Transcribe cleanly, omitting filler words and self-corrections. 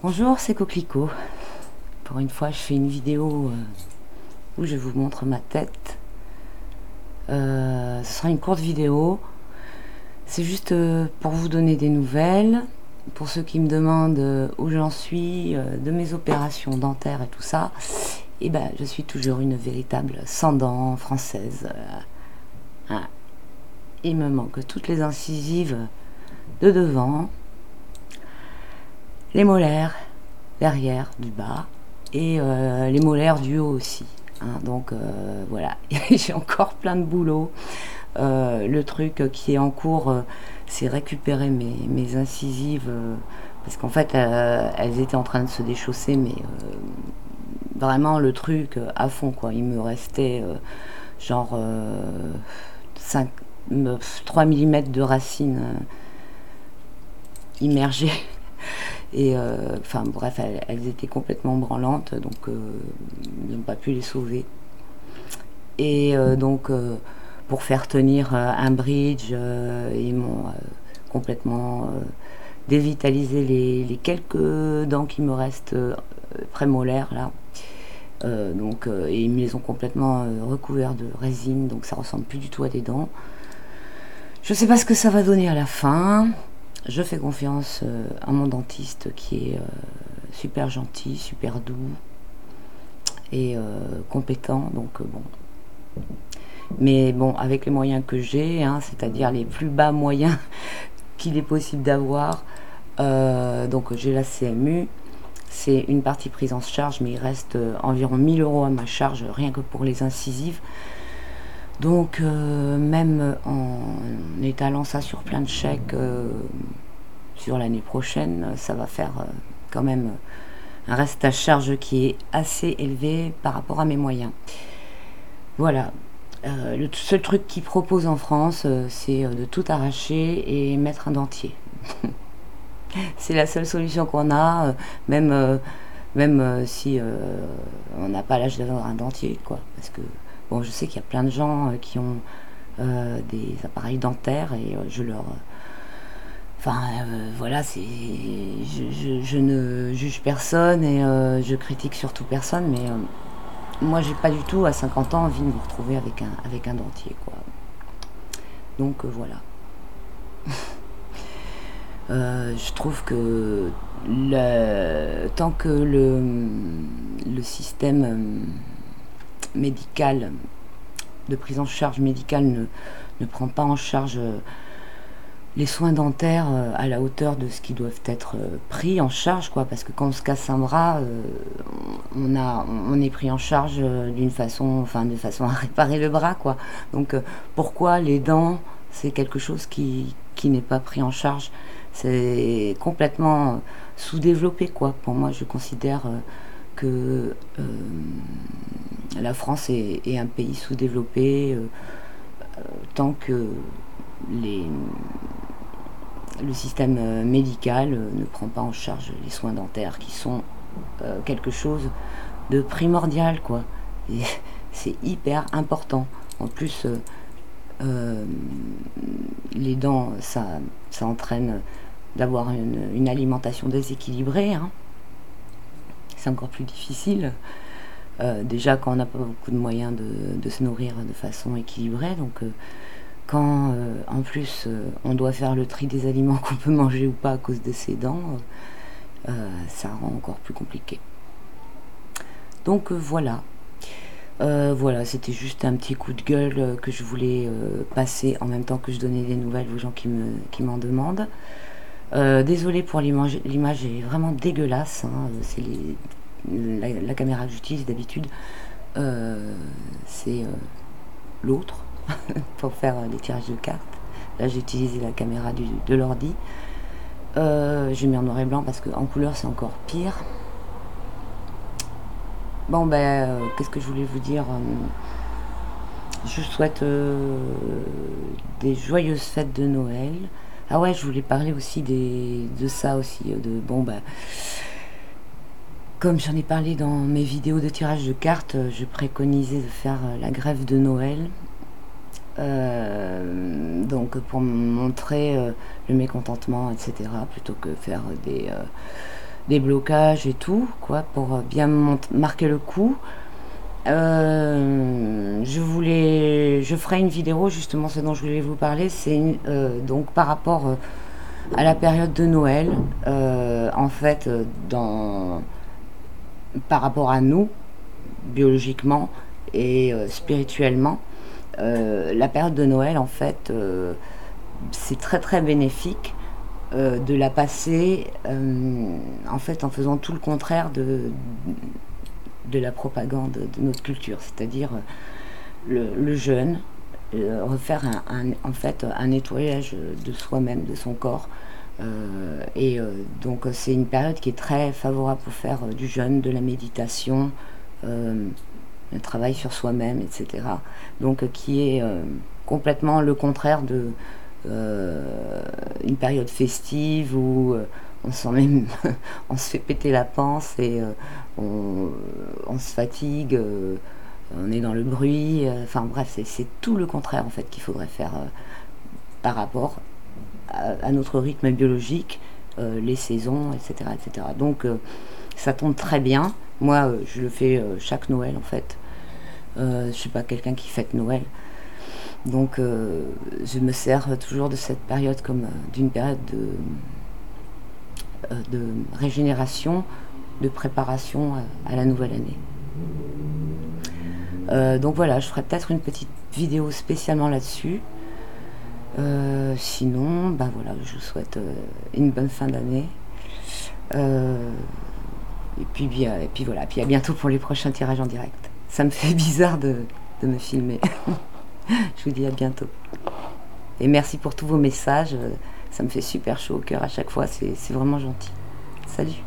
Bonjour, c'est Coquelicot. Pour une fois, je fais une vidéo où je vous montre ma tête. Ce sera une courte vidéo. C'est juste pour vous donner des nouvelles. Pour ceux qui me demandent où j'en suis de mes opérations dentaires et tout ça, et ben, je suis toujours une véritable sans dents française. Il me manque toutes les incisives de devant, les molaires, derrière, du bas, et les molaires du haut aussi. Donc voilà, j'ai encore plein de boulot. Le truc qui est en cours, c'est récupérer mes incisives, parce qu'en fait, elles étaient en train de se déchausser, mais vraiment le truc à fond, quoi. Il me restait genre 3 mm de racines immergées. Et enfin bref, elles étaient complètement branlantes, donc ils n'ont pas pu les sauver. Et donc pour faire tenir un bridge, ils m'ont complètement dévitalisé les quelques dents qui me restent prémolaires là. Et ils me les ont complètement recouverts de résine, donc ça ressemble plus du tout à des dents. Je sais pas ce que ça va donner à la fin. Je fais confiance à mon dentiste qui est super gentil, super doux et compétent. Donc bon. Mais bon, avec les moyens que j'ai, c'est-à-dire les plus bas moyens qu'il est possible d'avoir, donc j'ai la CMU. C'est une partie prise en charge, mais il reste environ 1000 € à ma charge, rien que pour les incisives. Donc même en étalant ça sur plein de chèques sur l'année prochaine, ça va faire quand même un reste à charge qui est assez élevé par rapport à mes moyens. Voilà. Le seul truc qu'ils proposent en France, c'est de tout arracher et mettre un dentier. C'est la seule solution qu'on a, même si on n'a pas l'âge d'avoir un dentier, quoi. Parce que bon, je sais qu'il y a plein de gens qui ont des appareils dentaires et je leur... voilà, je ne juge personne et je critique surtout personne, mais moi j'ai pas du tout à 50 ans envie de me retrouver avec un dentier, quoi. Donc voilà. Je trouve que tant que le système médical, de prise en charge médicale ne prend pas en charge les soins dentaires à la hauteur de ce qui doivent être pris en charge, quoi, parce que quand on se casse un bras, on est pris en charge de façon à réparer le bras, quoi. Donc pourquoi les dents, c'est quelque chose qui n'est pas pris en charge? C'est complètement sous-développé, quoi. Pour moi, je considère que la France est un pays sous-développé tant que le système médical ne prend pas en charge les soins dentaires qui sont quelque chose de primordial, quoi. Et c'est hyper important. En plus, les dents, ça entraîne d'avoir une alimentation déséquilibrée. C'est encore plus difficile. Déjà quand on n'a pas beaucoup de moyens de se nourrir de façon équilibrée, donc quand en plus on doit faire le tri des aliments qu'on peut manger ou pas à cause de ses dents, ça rend encore plus compliqué. Donc voilà. Voilà, c'était juste un petit coup de gueule que je voulais passer en même temps que je donnais des nouvelles aux gens qui m'en demandent. Désolée pour l'image est vraiment dégueulasse, c'est la caméra que j'utilise d'habitude, c'est l'autre pour faire les tirages de cartes. Là j'ai utilisé la caméra de l'ordi. J'ai mis en noir et blanc parce qu'en couleur c'est encore pire. Bon ben qu'est-ce que je voulais vous dire, je souhaite des joyeuses fêtes de Noël. Ah ouais, je voulais parler aussi de ça aussi, comme j'en ai parlé dans mes vidéos de tirage de cartes, je préconisais de faire la grève de Noël. Donc pour montrer le mécontentement, etc., plutôt que faire des blocages et tout, quoi, pour bien marquer le coup. Je ferai une vidéo, justement, ce dont je voulais vous parler, c'est donc par rapport à la période de Noël, en fait, par rapport à nous, biologiquement et spirituellement, la période de Noël, en fait, c'est très très bénéfique de la passer en fait en faisant tout le contraire de la propagande de notre culture, c'est-à-dire le jeûne, refaire en fait un nettoyage de soi-même, de son corps. Donc c'est une période qui est très favorable pour faire du jeûne, de la méditation, le travail sur soi-même, etc. Donc qui est complètement le contraire de une période festive où on sent même on se fait péter la panse et on se fatigue, on est dans le bruit, enfin bref, c'est tout le contraire en fait qu'il faudrait faire par rapport à notre rythme biologique, les saisons, etc. etc. Donc ça tombe très bien. Moi, je le fais chaque Noël en fait. Je suis pas quelqu'un qui fête Noël. Donc je me sers toujours de cette période comme d'une période de régénération, de préparation à la nouvelle année. Donc voilà, je ferai peut-être une petite vidéo spécialement là-dessus. Sinon, ben voilà, je vous souhaite une bonne fin d'année. Et puis voilà, puis à bientôt pour les prochains tirages en direct. Ça me fait bizarre de me filmer. Je vous dis à bientôt. Et merci pour tous vos messages. Ça me fait super chaud au cœur à chaque fois. C'est vraiment gentil. Salut.